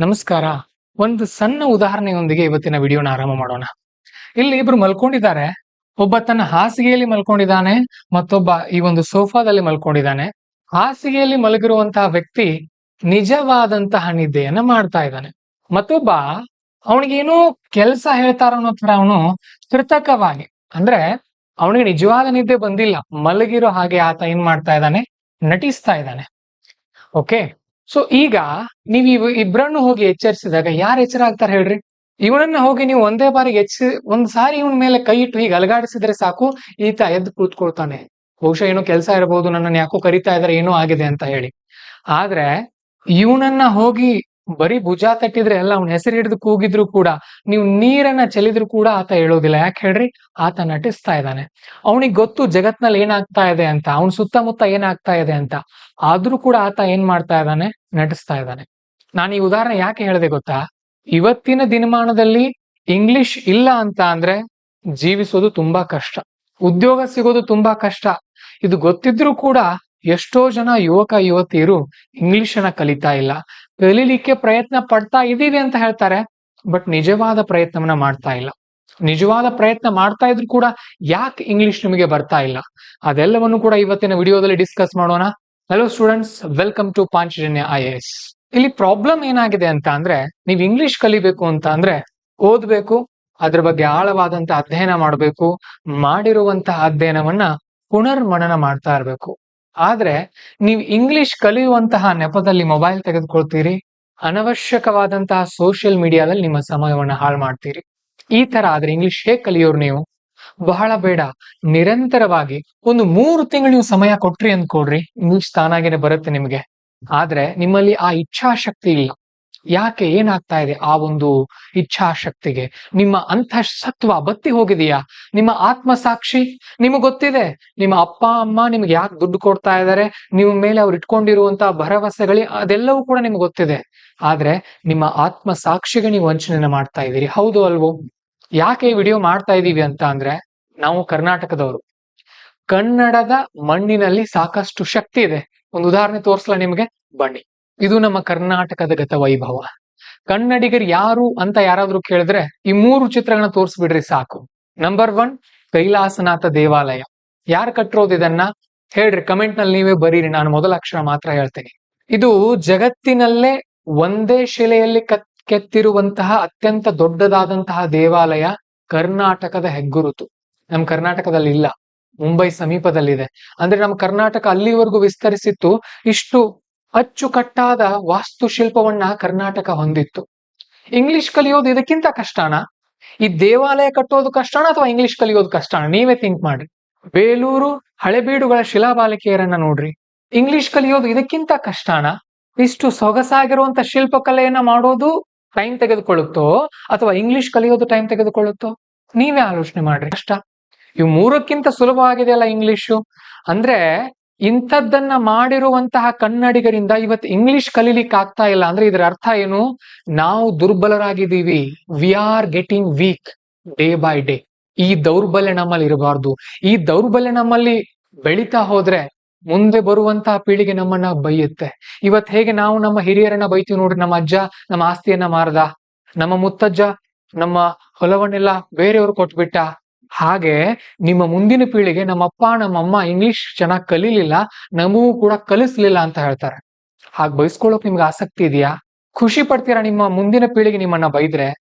ನಮಸ್ಕಾರ. ಒಂದು ಸಣ್ಣ ಉದಾಹರಣೆಯೊಂದಿಗೆ ಇವತ್ತಿನ ವಿಡಿಯೋನ ಆರಂಭ ಮಾಡೋಣ. ಇಲ್ಲಿ ಇಬ್ರು ಮಲ್ಕೊಂಡಿದ್ದಾರೆ. ಒಬ್ಬ ತನ್ನ ಹಾಸಿಗೆಯಲ್ಲಿ ಮಲ್ಕೊಂಡಿದ್ದಾನೆ, ಮತ್ತೊಬ್ಬ ಈ ಒಂದು ಸೋಫಾದಲ್ಲಿ ಮಲ್ಕೊಂಡಿದ್ದಾನೆ. ಹಾಸಿಗೆಯಲ್ಲಿ ಮಲಗಿರುವಂತಹ ವ್ಯಕ್ತಿ ನಿಜವಾದಂತಹ ನಿದ್ದೆಯನ್ನ ಮಾಡ್ತಾ ಇದ್ದಾನೆ. ಮತ್ತೊಬ್ಬ ಅವನಿಗೇನೋ ಕೆಲಸ ಹೇಳ್ತಾರ ಅನ್ನೋ ತರ ಅವನು ಕೃತಕವಾಗಿ, ಅಂದ್ರೆ ಅವನಿಗೆ ನಿಜವಾದ ನಿದ್ದೆ ಬಂದಿಲ್ಲ, ಮಲಗಿರೋ ಹಾಗೆ ಆತ ಏನ್ ಮಾಡ್ತಾ ಇದ್ದಾನೆ, ನಟಿಸ್ತಾ ಇದ್ದಾನೆ. ಓಕೆ, ಸೊ ಈಗ ನೀವು ಇಬ್ರನ್ನು ಹೋಗಿ ಎಚ್ಚರಿಸಿದಾಗ ಯಾರು ಎಚ್ಚರ ಆಗ್ತಾರೆ ಹೇಳ್ರಿ? ಇವನನ್ನ ಹೋಗಿ ನೀವು ಒಂದೇ ಬಾರಿಗೆ ಒಂದ್ ಸಾರಿ ಇವನ್ ಮೇಲೆ ಕೈ ಇಟ್ಟು ಹೀಗೆ ಅಲಗಾಡಿಸಿದ್ರೆ ಸಾಕು, ಈತ ಎದ್ದು ಕೂತ್ಕೊಳ್ತಾನೆ. ಬಹುಶಃ ಏನೋ ಕೆಲಸ ಇರಬಹುದು, ನನ್ನನ್ನು ಯಾಕೋ ಕರಿತಾ ಇದಾರೆ, ಏನೋ ಆಗಿದೆ ಅಂತ ಹೇಳಿ. ಆದ್ರೆ ಇವನನ್ನ ಹೋಗಿ ಬರೀ ಭುಜ ತಟ್ಟಿದ್ರೆ ಎಲ್ಲ, ಅವ್ನ ಹೆಸರು ಹಿಡಿದು ಕೂಗಿದ್ರು ಕೂಡ, ನೀವು ನೀರನ್ನ ಚೆಲ್ಲಿದ್ರು ಕೂಡ ಆತ ಹೇಳೋದಿಲ್ಲ. ಯಾಕೆ ಹೇಳ್ರಿ? ಆತ ನಟಿಸ್ತಾ ಇದ್ದಾನೆ. ಅವನಿಗೆ ಗೊತ್ತು ಜಗತ್ನಲ್ಲಿ ಏನಾಗ್ತಾ ಇದೆ ಅಂತ, ಅವನ ಸುತ್ತಮುತ್ತ ಏನಾಗ್ತಾ ಇದೆ ಅಂತ. ಆದ್ರೂ ಕೂಡ ಆತ ಏನ್ ಮಾಡ್ತಾ ಇದ್ದಾನೆ? ನಟಿಸ್ತಾ ಇದ್ದಾನೆ. ನಾನು ಈ ಉದಾಹರಣೆ ಯಾಕೆ ಹೇಳಿದೆ ಗೊತ್ತಾ? ಇವತ್ತಿನ ದಿನಮಾನದಲ್ಲಿ ಇಂಗ್ಲಿಷ್ ಇಲ್ಲ ಅಂತ ಅಂದ್ರೆ ಜೀವಿಸೋದು ತುಂಬಾ ಕಷ್ಟ, ಉದ್ಯೋಗ ಸಿಗೋದು ತುಂಬಾ ಕಷ್ಟ. ಇದು ಗೊತ್ತಿದ್ರೂ ಕೂಡ ಎಷ್ಟೋ ಜನ ಯುವಕ ಯುವತಿಯರು ಇಂಗ್ಲಿಷ್ ಅನ್ನ ಕಲಿತಾ ಇಲ್ಲ. ಕಲೀಲಿಕ್ಕೆ ಪ್ರಯತ್ನ ಪಡ್ತಾ ಇದೀವಿ ಅಂತ ಹೇಳ್ತಾರೆ, ಬಟ್ ನಿಜವಾದ ಪ್ರಯತ್ನವನ್ನ ಮಾಡ್ತಾ ಇಲ್ಲ. ನಿಜವಾದ ಪ್ರಯತ್ನ ಮಾಡ್ತಾ ಇದ್ರು ಕೂಡ ಯಾಕೆ ಇಂಗ್ಲಿಷ್ ನಿಮಗೆ ಬರ್ತಾ ಇಲ್ಲ? ಅದೆಲ್ಲವನ್ನು ಕೂಡ ಇವತ್ತಿನ ವಿಡಿಯೋದಲ್ಲಿ ಡಿಸ್ಕಸ್ ಮಾಡೋಣ. Hello students, welcome to Panchajanya IAS. ಇಲ್ಲಿ ಪ್ರಾಬ್ಲಮ್ ಏನಾಗಿದೆ ಅಂತ ಅಂದ್ರೆ, ನೀವು ಇಂಗ್ಲಿಷ್ ಕಲಿಬೇಕು ಅಂತ ಅಂದ್ರೆ ಓದ್ಬೇಕು, ಅದ್ರ ಬಗ್ಗೆ ಆಳವಾದಂತ ಅಧ್ಯಯನ ಮಾಡಬೇಕು, ಮಾಡಿರುವಂತಹ ಅಧ್ಯಯನವನ್ನ ಪುನರ್ಮನನ ಮಾಡ್ತಾ ಇರ್ಬೇಕು. ಆದ್ರೆ ನೀವು ಇಂಗ್ಲಿಷ್ ಕಲಿಯುವಂತಹ ನೆಪದಲ್ಲಿ ಮೊಬೈಲ್ ತೆಗೆದುಕೊಳ್ತೀರಿ, ಅನವಶ್ಯಕವಾದಂತಹ ಸೋಷಿಯಲ್ ಮೀಡಿಯಾದಲ್ಲಿ ನಿಮ್ಮ ಸಮಯವನ್ನ ಹಾಳು ಮಾಡ್ತೀರಿ. ಈ ತರ ಆದ್ರೆ ಇಂಗ್ಲಿಷ್ ಹೇಗ್ ಕಲಿಯೋರು ನೀವು? ಬಹಳ ಬೇಡ, ನಿರಂತರವಾಗಿ ಒಂದು 3 ತಿಂಗಳು ನೀವು ಸಮಯ ಕೊಟ್ರಿ ಅಂದ್ಕೊಡ್ರಿ, ಇಂಗ್ಲಿಷ್ ತಾನಾಗೇನೆ ಬರುತ್ತೆ ನಿಮಗೆ. ಆದ್ರೆ ನಿಮ್ಮಲ್ಲಿ ಆ ಇಚ್ಛಾಶಕ್ತಿ ಇಲ್ಲ. ಯಾಕೆ? ಏನಾಗ್ತಾ ಇದೆ ಆ ಒಂದು ಇಚ್ಛಾಶಕ್ತಿಗೆ? ನಿಮ್ಮ ಅಂತಃಸತ್ವ ಬತ್ತಿ ಹೋಗಿದೆಯಾ? ನಿಮ್ಮ ಆತ್ಮಸಾಕ್ಷಿ ನಿಮಗೆ ಗೊತ್ತಿದೆ, ನಿಮ್ಮ ಅಪ್ಪ ಅಮ್ಮ ನಿಮ್ಗೆ ಯಾಕೆ ದುಡ್ಡು ಕೊಡ್ತಾ ಇದ್ದಾರೆ, ನಿಮ್ಮ ಮೇಲೆ ಅವ್ರು ಇಟ್ಕೊಂಡಿರುವಂತಹ ಭರವಸೆಗಳು, ಅದೆಲ್ಲವೂ ಕೂಡ ನಿಮ್ಗೆ ಗೊತ್ತಿದೆ. ಆದ್ರೆ ನಿಮ್ಮ ಆತ್ಮಸಾಕ್ಷಿಗೆ ನೀವು ವಂಚನೆಯನ್ನ ಮಾಡ್ತಾ ಇದ್ದೀರಿ. ಹೌದು ಅಲ್ವೋ? ಯಾಕೆ ಈ ವಿಡಿಯೋ ಮಾಡ್ತಾ ಇದೀವಿ ಅಂತ ಅಂದ್ರೆ, ನಾವು ಕರ್ನಾಟಕದವರು, ಕನ್ನಡದ ಮಣ್ಣಿನಲ್ಲಿ ಸಾಕಷ್ಟು ಶಕ್ತಿ ಇದೆ. ಒಂದು ಉದಾಹರಣೆ ತೋರಿಸ್ಲಾ ನಿಮ್ಗೆ? ಬನ್ನಿ. ಇದು ನಮ್ಮ ಕರ್ನಾಟಕದ ಗತ ವೈಭವ. ಕನ್ನಡಿಗರು ಯಾರು ಅಂತ ಯಾರಾದ್ರೂ ಕೇಳಿದ್ರೆ ಈ 3 ಚಿತ್ರಗಳನ್ನ ತೋರಿಸ್ಬಿಡ್ರಿ ಸಾಕು. ನಂಬರ್ 1, ಕೈಲಾಸನಾಥ ದೇವಾಲಯ. ಯಾರು ಕಟ್ಟಿರೋದು ಇದನ್ನ ಹೇಳ್ರಿ? ಕಮೆಂಟ್ ನಲ್ಲಿ ನೀವೇ ಬರೀರಿ, ನಾನು ಮೊದಲ ಅಕ್ಷರ ಮಾತ್ರ ಹೇಳ್ತೇನೆ. ಇದು ಜಗತ್ತಿನಲ್ಲೇ ಒಂದೇ ಶಿಲೆಯಲ್ಲಿ ಕೆತ್ತಿರುವಂತಹ ಅತ್ಯಂತ ದೊಡ್ಡದಾದಂತಹ ದೇವಾಲಯ. ಕರ್ನಾಟಕದ ಹೆಗ್ಗುರುತು. ನಮ್ ಕರ್ನಾಟಕದಲ್ಲಿ ಇಲ್ಲ, ಮುಂಬೈ ಸಮೀಪದಲ್ಲಿದೆ. ಅಂದ್ರೆ ನಮ್ಮ ಕರ್ನಾಟಕ ಅಲ್ಲಿವರೆಗೂ ವಿಸ್ತರಿಸಿತ್ತು. ಇಷ್ಟು ಅಚ್ಚುಕಟ್ಟಾದ ವಾಸ್ತುಶಿಲ್ಪವನ್ನ ಕರ್ನಾಟಕ ಹೊಂದಿತ್ತು. ಇಂಗ್ಲಿಷ್ ಕಲಿಯೋದು ಇದಕ್ಕಿಂತ ಕಷ್ಟನಾ? ಈ ದೇವಾಲಯ ಕಟ್ಟೋದು ಕಷ್ಟನಾ ಅಥವಾ ಇಂಗ್ಲಿಷ್ ಕಲಿಯೋದು ಕಷ್ಟನಾ? ನೀವೇ ಥಿಂಕ್ ಮಾಡ್ರಿ. ಬೇಲೂರು ಹಳೆಬೀಡುಗಳ ಶಿಲಾಬಾಲಿಕೆಯರನ್ನ ನೋಡ್ರಿ. ಇಂಗ್ಲಿಷ್ ಕಲಿಯೋದು ಇದಕ್ಕಿಂತ ಕಷ್ಟನಾ? ಇಷ್ಟು ಸೊಗಸಾಗಿರುವಂತ ಶಿಲ್ಪಕಲೆಯನ್ನ ಮಾಡೋದು ಟೈಮ್ ತೆಗೆದುಕೊಳ್ಳುತ್ತೋ ಅಥವಾ ಇಂಗ್ಲಿಷ್ ಕಲಿಯೋದು ಟೈಮ್ ತೆಗೆದುಕೊಳ್ಳುತ್ತೋ? ನೀವೇ ಆಲೋಚನೆ ಮಾಡ್ರಿ. ಕಷ್ಟ. ಇವು 3ಕ್ಕಿಂತ ಸುಲಭವಾಗಿದೆಯಲ್ಲ ಇಂಗ್ಲಿಷು. ಅಂದ್ರೆ ಇಂಥದ್ದನ್ನ ಮಾಡಿರುವಂತಹ ಕನ್ನಡಿಗರಿಂದ ಇವತ್ತು ಇಂಗ್ಲಿಷ್ ಕಲೀಲಿಕ್ಕೆ ಆಗ್ತಾ ಇಲ್ಲ ಅಂದ್ರೆ ಇದರ ಅರ್ಥ ಏನು? ನಾವು ದುರ್ಬಲರಾಗಿದ್ದೀವಿ. We are getting weak day by day. ಈ ದೌರ್ಬಲ್ಯ ನಮ್ಮಲ್ಲಿ ಇರಬಾರ್ದು. ಈ ದೌರ್ಬಲ್ಯ ನಮ್ಮಲ್ಲಿ ಬೆಳೀತಾ ಹೋದ್ರೆ ಮುಂದೆ ಬರುವಂತಹ ಪೀಳಿಗೆ ನಮ್ಮನ್ನ ಬೈಯುತ್ತೆ. ಇವತ್ ಹೇಗೆ ನಾವು ನಮ್ಮ ಹಿರಿಯರನ್ನ ಬೈತೀವಿ ನೋಡ್ರಿ, ನಮ್ಮ ಅಜ್ಜ ನಮ್ಮ ಆಸ್ತಿಯನ್ನ ಮಾರ್ದ, ನಮ್ಮ ಮುತ್ತಜ್ಜ ನಮ್ಮ ಹೊಲವನ್ನೆಲ್ಲ ಬೇರೆಯವರು ಕೊಟ್ಬಿಟ್ಟ. ಹಾಗೆ ನಿಮ್ಮ ಮುಂದಿನ ಪೀಳಿಗೆ ನಮ್ಮಪ್ಪ ನಮ್ಮಮ್ಮ ಇಂಗ್ಲಿಷ್ ಚೆನ್ನಾಗಿ ಕಲೀಲಿಲ್ಲ, ನಮಗೂ ಕೂಡ ಕಲಿಸ್ಲಿಲ್ಲ ಅಂತ ಹೇಳ್ತಾರೆ. ಹಾಗೆ ಬಯಸ್ಕೊಳ್ಳೋಕ್ ನಿಮ್ಗೆ ಆಸಕ್ತಿ ಇದೆಯಾ? ಖುಷಿ ಪಡ್ತೀರಾ ನಿಮ್ಮ ಮುಂದಿನ ಪೀಳಿಗೆ ನಿಮ್ಮನ್ನ ಬೈದ್ರೆ?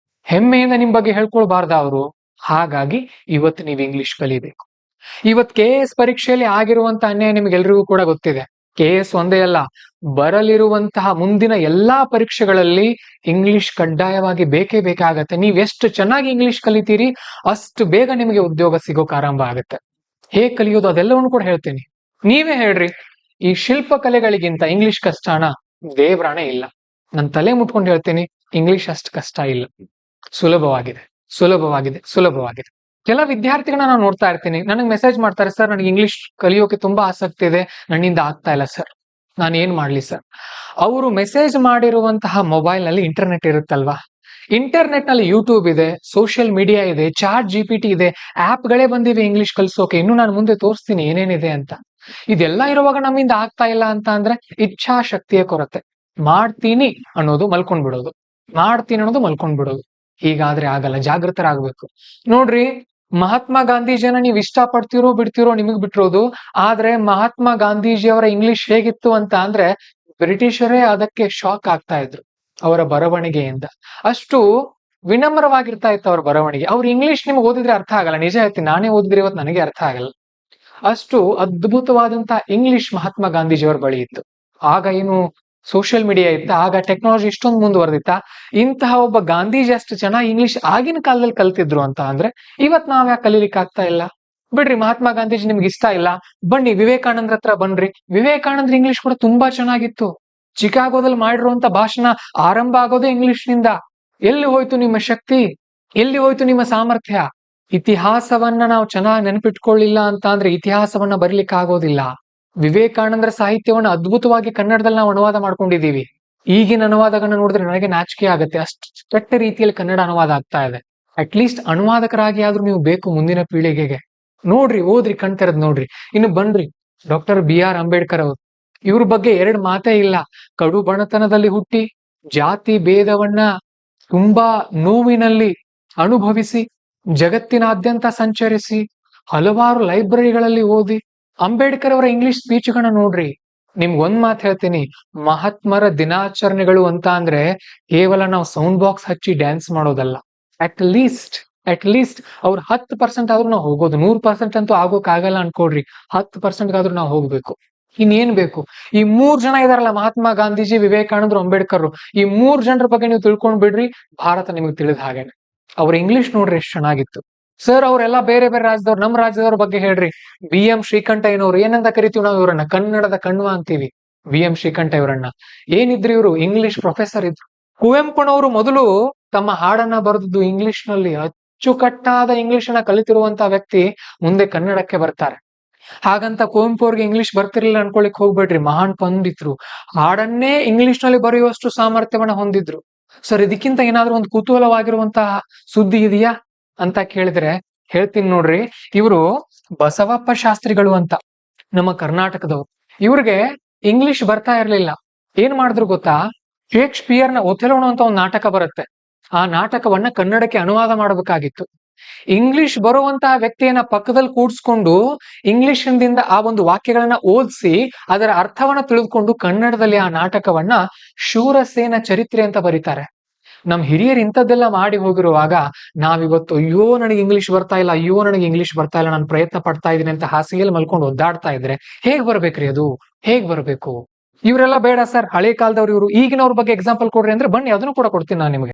ಹೆಮ್ಮೆಯಿಂದ ನಿಮ್ ಬಗ್ಗೆ ಹೇಳ್ಕೊಳ್ಬಾರ್ದ ಅವರು? ಹಾಗಾಗಿ ಇವತ್ತು ನೀವು ಇಂಗ್ಲಿಷ್ ಕಲಿಬೇಕು. ಇವತ್ KS ಪರೀಕ್ಷೆಯಲ್ಲಿ ಆಗಿರುವಂತ ಅನ್ಯಾಯ ನಿಮ್ಗೆಲ್ರಿಗೂ ಕೂಡ ಗೊತ್ತಿದೆ. KS ಒಂದೇ ಅಲ್ಲ, ಬರಲಿರುವಂತಹ ಮುಂದಿನ ಎಲ್ಲಾ ಪರೀಕ್ಷೆಗಳಲ್ಲಿ ಇಂಗ್ಲಿಷ್ ಕಡ್ಡಾಯವಾಗಿ ಬೇಕೇ ಬೇಕಾಗತ್ತೆ. ನೀವ್ ಎಷ್ಟು ಚೆನ್ನಾಗಿ ಇಂಗ್ಲಿಷ್ ಕಲಿತೀರಿ ಅಷ್ಟು ಬೇಗ ನಿಮಗೆ ಉದ್ಯೋಗ ಸಿಗೋಕ್ ಆರಂಭ ಆಗುತ್ತೆ. ಹೇಗ್ ಕಲಿಯೋದು ಅದೆಲ್ಲವನ್ನು ಕೂಡ ಹೇಳ್ತೀನಿ. ನೀವೇ ಹೇಳ್ರಿ, ಈ ಶಿಲ್ಪ ಕಲೆಗಳಿಗಿಂತ ಇಂಗ್ಲಿಷ್ ಕಷ್ಟನಾ? ದೇವ್ರಾಣೆ ಇಲ್ಲ. ನನ್ ತಲೆ ಮುಟ್ಕೊಂಡು ಹೇಳ್ತೀನಿ, ಇಂಗ್ಲಿಷ್ ಅಷ್ಟು ಕಷ್ಟ ಇಲ್ಲ. ಸುಲಭವಾಗಿದೆ, ಸುಲಭವಾಗಿದೆ, ಸುಲಭವಾಗಿದೆ. ಕೆಲ ವಿದ್ಯಾರ್ಥಿಗಳನ್ನ ನಾನು ನೋಡ್ತಾ ಇರ್ತೀನಿ, ನನಗೆ ಮೆಸೇಜ್ ಮಾಡ್ತಾರೆ, ಸರ್ ನನಗೆ ಇಂಗ್ಲಿಷ್ ಕಲಿಯೋಕೆ ತುಂಬಾ ಆಸಕ್ತಿ ಇದೆ, ನನ್ನಿಂದ ಆಗ್ತಾ ಇಲ್ಲ ಸರ್, ನಾನು ಏನ್ ಮಾಡ್ಲಿ ಸರ್? ಅವರು ಮೆಸೇಜ್ ಮಾಡಿರುವಂತಹ ಮೊಬೈಲ್ ನಲ್ಲಿ ಇಂಟರ್ನೆಟ್ ಇರುತ್ತಲ್ವಾ, ಇಂಟರ್ನೆಟ್ ನಲ್ಲಿ ಯೂಟ್ಯೂಬ್ ಇದೆ, ಸೋಷಿಯಲ್ ಮೀಡಿಯಾ ಇದೆ, ChatGPT ಇದೆ, ಆಪ್ಗಳೇ ಬಂದಿವೆ ಇಂಗ್ಲಿಷ್ ಕಲಿಸೋಕೆ. ಇನ್ನು ನಾನು ಮುಂದೆ ತೋರಿಸ್ತೀನಿ ಏನೇನಿದೆ ಅಂತ. ಇದೆಲ್ಲ ಇರುವಾಗ ನಮ್ಮಿಂದ ಆಗ್ತಾ ಇಲ್ಲ ಅಂತ ಅಂದ್ರೆ ಇಚ್ಛಾಶಕ್ತಿಯ ಕೊರತೆ. ಮಾಡ್ತೀನಿ ಅನ್ನೋದು ಮಲ್ಕೊಂಡ್ ಬಿಡೋದು, ಮಾಡ್ತೀನಿ ಅನ್ನೋದು ಮಲ್ಕೊಂಡ್ ಬಿಡೋದು. ಹೀಗಾದ್ರೆ ಆಗಲ್ಲ, ಜಾಗೃತರಾಗಬೇಕು. ನೋಡ್ರಿ, ಮಹಾತ್ಮ ಗಾಂಧೀಜಿಯನ್ನ ನೀವು ಇಷ್ಟ ಪಡ್ತಿರೋ ಬಿಡ್ತಿರೋ ನಿಮಗ್ ಬಿಟ್ಟಿರೋದು. ಆದ್ರೆ ಮಹಾತ್ಮ ಗಾಂಧೀಜಿಯವರ ಇಂಗ್ಲಿಷ್ ಹೇಗಿತ್ತು ಅಂತ ಅಂದ್ರೆ ಬ್ರಿಟಿಷರೇ ಅದಕ್ಕೆ ಶಾಕ್ ಆಗ್ತಾ ಇದ್ರು ಅವರ ಬರವಣಿಗೆಯಿಂದ. ಅಷ್ಟು ವಿನಮ್ರವಾಗಿರ್ತಾ ಇತ್ತು ಅವ್ರ ಬರವಣಿಗೆ. ಅವ್ರ ಇಂಗ್ಲಿಷ್ ನಿಮ್ಗೆ ಓದಿದ್ರೆ ಅರ್ಥ ಆಗಲ್ಲ, ನಿಜ ಹೇಳ್ತೀನಿ, ನಾನೇ ಓದಿದ್ರೆ ಇವತ್ತು ನನಗೆ ಅರ್ಥ ಆಗಲ್ಲ. ಅಷ್ಟು ಅದ್ಭುತವಾದಂತ ಇಂಗ್ಲಿಷ್ ಮಹಾತ್ಮ ಗಾಂಧೀಜಿಯವರ ಬಳಿ ಇತ್ತು. ಆಗ ಏನು ಸೋಷಿಯಲ್ ಮೀಡಿಯಾ ಇತ್ತ, ಆಗ ಟೆಕ್ನಾಲಜಿ ಇಷ್ಟೊಂದು ಮುಂದುವರೆದಿತ್ತ. ಇಂತಹ ಒಬ್ಬ ಗಾಂಧೀಜಿ ಅಷ್ಟು ಚೆನ್ನಾಗಿ ಇಂಗ್ಲಿಷ್ ಆಗಿನ ಕಾಲದಲ್ಲಿ ಕಲ್ತಿದ್ರು ಅಂತ ಅಂದ್ರೆ ಇವತ್ ನಾವ್ ಯಾಕೆ ಕಲೀಲಿಕ್ಕೆ ಆಗ್ತಾ ಇಲ್ಲ? ಬಿಡ್ರಿ, ಮಹಾತ್ಮ ಗಾಂಧೀಜಿ ನಿಮ್ಗೆ ಇಷ್ಟ ಇಲ್ಲ, ಬನ್ನಿ ವಿವೇಕಾನಂದ್ರ ಹತ್ರ ಬನ್ರಿ. ವಿವೇಕಾನಂದ್ರ ಇಂಗ್ಲಿಷ್ ಕೂಡ ತುಂಬಾ ಚೆನ್ನಾಗಿತ್ತು. ಚಿಕಾಗೋದಲ್ಲಿ ಮಾಡಿರುವಂತ ಭಾಷಣ ಆರಂಭ ಆಗೋದೇ ಇಂಗ್ಲಿಷ್ ನಿಂದ. ಎಲ್ಲಿ ಹೋಯ್ತು ನಿಮ್ಮ ಶಕ್ತಿ? ಎಲ್ಲಿ ಹೋಯ್ತು ನಿಮ್ಮ ಸಾಮರ್ಥ್ಯ? ಇತಿಹಾಸವನ್ನ ನಾವು ಚೆನ್ನಾಗಿ ನೆನಪಿಟ್ಕೊಳ್ಳಿಲ್ಲ ಅಂತ ಅಂದ್ರೆ ಇತಿಹಾಸವನ್ನ ಬರೀಲಿಕ್ಕೆ ಆಗೋದಿಲ್ಲ. ವಿವೇಕಾನಂದರ ಸಾಹಿತ್ಯವನ್ನ ಅದ್ಭುತವಾಗಿ ಕನ್ನಡದಲ್ಲಿ ನಾವು ಅನುವಾದ ಮಾಡ್ಕೊಂಡಿದೀವಿ. ಈಗಿನ ಅನುವಾದಗಳನ್ನ ನೋಡಿದ್ರೆ ನನಗೆ ನಾಚಿಕೆ ಆಗುತ್ತೆ, ಅಷ್ಟು ಕೆಟ್ಟ ರೀತಿಯಲ್ಲಿ ಕನ್ನಡ ಅನುವಾದ ಆಗ್ತಾ ಇದೆ. ಅಟ್ಲೀಸ್ಟ್ ಅನುವಾದಕರಾಗಿ ಆದ್ರೂ ನೀವು ಬೇಕು ಮುಂದಿನ ಪೀಳಿಗೆಗೆ. ನೋಡ್ರಿ, ಓದ್ರಿ, ಕಣ್ತೆರದ್ ನೋಡ್ರಿ. ಇನ್ನು ಬನ್ರಿ, ಡಾಕ್ಟರ್ BR ಅಂಬೇಡ್ಕರ್ ಅವರು. ಇವ್ರ ಬಗ್ಗೆ ಎರಡು ಮಾತೇ ಇಲ್ಲ. ಕಡು ಬಣತನದಲ್ಲಿ ಹುಟ್ಟಿ ಜಾತಿ ಭೇದವನ್ನ ತುಂಬಾ ನೋವಿನಲ್ಲಿ ಅನುಭವಿಸಿ ಜಗತ್ತಿನಾದ್ಯಂತ ಸಂಚರಿಸಿ ಹಲವಾರು ಲೈಬ್ರರಿಗಳಲ್ಲಿ ಓದಿ ಅಂಬೇಡ್ಕರ್ ಅವರ ಇಂಗ್ಲಿಷ್ ಸ್ಪೀಚ್ಗಳನ್ನ ನೋಡ್ರಿ. ನಿಮ್ಗೆ ಒಂದ್ ಮಾತು ಹೇಳ್ತೀನಿ, ಮಹಾತ್ಮರ ದಿನಾಚರಣೆಗಳು ಅಂತ ಅಂದ್ರೆ ಕೇವಲ ನಾವು ಸೌಂಡ್ ಬಾಕ್ಸ್ ಹಚ್ಚಿ ಡ್ಯಾನ್ಸ್ ಮಾಡೋದಲ್ಲ. ಅಟ್ ಲೀಸ್ಟ್ ಅವ್ರು 10% ಆದ್ರೂ ನಾವು ಹೋಗೋದು. 100% ಅಂತೂ ಆಗೋಕ್ ಆಗಲ್ಲ ಅನ್ಕೊಡ್ರಿ, 10% ಆದ್ರೂ ನಾವು ಹೋಗ್ಬೇಕು. ಇನ್ನೇನ್ ಬೇಕು? ಈ 3 ಜನ ಇದಾರಲ್ಲ, ಮಹಾತ್ಮ ಗಾಂಧೀಜಿ, ವಿವೇಕಾನಂದರು, ಅಂಬೇಡ್ಕರ್, ಈ 3 ಜನರ ಬಗ್ಗೆ ನೀವು ತಿಳ್ಕೊಂಡ್ ಬಿಡ್ರಿ, ಭಾರತ ನಿಮಗೆ ತಿಳಿದ ಹಾಗೇನೆ. ಅವ್ರ ಇಂಗ್ಲಿಷ್ ನೋಡ್ರಿ ಎಷ್ಟು ಚೆನ್ನಾಗಿತ್ತು. ಸರ್, ಅವರೆಲ್ಲ ಬೇರೆ ಬೇರೆ ರಾಜ್ಯದವ್ರು, ನಮ್ಮ ರಾಜ್ಯದವ್ರ ಬಗ್ಗೆ ಹೇಳ್ರಿ. BM ಶ್ರೀಕಂಠಯ್ಯನವರು, ಏನಂತ ಕರಿತೀವಿ ನಾವು ಇವರನ್ನ? ಕನ್ನಡದ ಕಣ್ವ ಅಂತೀವಿ BM ಶ್ರೀಕಂಠ ಇವರನ್ನ. ಏನಿದ್ರು ಇವರು? ಇಂಗ್ಲಿಷ್ ಪ್ರೊಫೆಸರ್ ಇದ್ರು. ಕುವೆಂಪುನವರು ಮೊದಲು ತಮ್ಮ ಹಾಡನ್ನ ಬರೆದದ್ದು ಇಂಗ್ಲಿಷ್ ನಲ್ಲಿ. ಅಚ್ಚುಕಟ್ಟಾದ ಇಂಗ್ಲಿಷ್ ಅನ್ನ ಕಲಿತಿರುವಂತ ವ್ಯಕ್ತಿ ಮುಂದೆ ಕನ್ನಡಕ್ಕೆ ಬರ್ತಾರೆ. ಹಾಗಂತ ಕುವೆಂಪು ಅವ್ರಿಗೆ ಇಂಗ್ಲಿಷ್ ಬರ್ತಿರ್ಲಿಲ್ಲ ಅನ್ಕೊಳಿಕ್ ಹೋಗ್ಬೇಡ್ರಿ. ಮಹಾನ್ ಪಂಡಿತರು, ಹಾಡನ್ನೇ ಇಂಗ್ಲಿಷ್ ನಲ್ಲಿ ಬರೆಯುವಷ್ಟು ಸಾಮರ್ಥ್ಯವನ್ನ ಹೊಂದಿದ್ರು. ಸರ್, ಇದಕ್ಕಿಂತ ಏನಾದ್ರೂ ಒಂದು ಕುತೂಹಲವಾಗಿರುವಂತಹ ಸುದ್ದಿ ಇದೆಯಾ ಅಂತ ಕೇಳಿದ್ರೆ ಹೇಳ್ತೀನಿ ನೋಡ್ರಿ. ಇವರು ಬಸವಪ್ಪ ಶಾಸ್ತ್ರಿಗಳು ಅಂತ, ನಮ್ಮ ಕರ್ನಾಟಕದವ್ರು. ಇವ್ರಿಗೆ ಇಂಗ್ಲಿಷ್ ಬರ್ತಾ ಇರ್ಲಿಲ್ಲ. ಏನ್ ಮಾಡಿದ್ರು ಗೊತ್ತಾ? ಶೇಕ್ಸ್ಪಿಯರ್ನ ಒಥೆಲೋ ಅಂತ ಒಂದು ನಾಟಕ ಬರುತ್ತೆ. ಆ ನಾಟಕವನ್ನ ಕನ್ನಡಕ್ಕೆ ಅನುವಾದ ಮಾಡಬೇಕಾಗಿತ್ತು. ಇಂಗ್ಲಿಷ್ ಬರುವಂತಹ ವ್ಯಕ್ತಿಯನ್ನ ಪಕ್ಕದಲ್ಲಿ ಕೂಡ್ಸ್ಕೊಂಡು ಇಂಗ್ಲಿಷ್ನಿಂದ ಆ ಒಂದು ವಾಕ್ಯಗಳನ್ನ ಓದಿಸಿ ಅದರ ಅರ್ಥವನ್ನ ತಿಳಿದುಕೊಂಡು ಕನ್ನಡದಲ್ಲಿ ಆ ನಾಟಕವನ್ನ ಶೂರಸೇನ ಚರಿತ್ರೆ ಅಂತ ಬರೀತಾರೆ. ನಮ್ ಹಿರಿಯರು ಇಂಥದ್ದೆಲ್ಲ ಮಾಡಿ ಹೋಗಿರುವಾಗ ನಾವಿವತ್ತು ಅಯ್ಯೋ ನನಗೆ ಇಂಗ್ಲಿಷ್ ಬರ್ತಾ ಇಲ್ಲ, ಅಯ್ಯೋ ನನಗೆ ಇಂಗ್ಲಿಷ್ ಬರ್ತಾ ಇಲ್ಲ, ನಾನು ಪ್ರಯತ್ನ ಪಡ್ತಾ ಇದ್ದೀನಿ ಅಂತ ಹಾಸಿಗೆಯಲ್ಲಿ ಮಲ್ಕೊಂಡು ಒದ್ದಾಡ್ತಾ ಇದ್ರೆ ಹೇಗ್ ಬರ್ಬೇಕ್ರಿ? ಅದು ಹೇಗ್ ಬರ್ಬೇಕು? ಇವರೆಲ್ಲ ಬೇಡ ಸರ್, ಹಳೆ ಕಾಲದವ್ರು ಇವರು, ಈಗಿನವ್ರ ಬಗ್ಗೆ ಎಕ್ಸಾಂಪಲ್ ಕೊಡ್ರಿ ಅಂದ್ರೆ ಬನ್ನಿ, ಅದನ್ನು ಕೂಡ ಕೊಡ್ತೀನಿ ನಾನು ನಿಮಗೆ.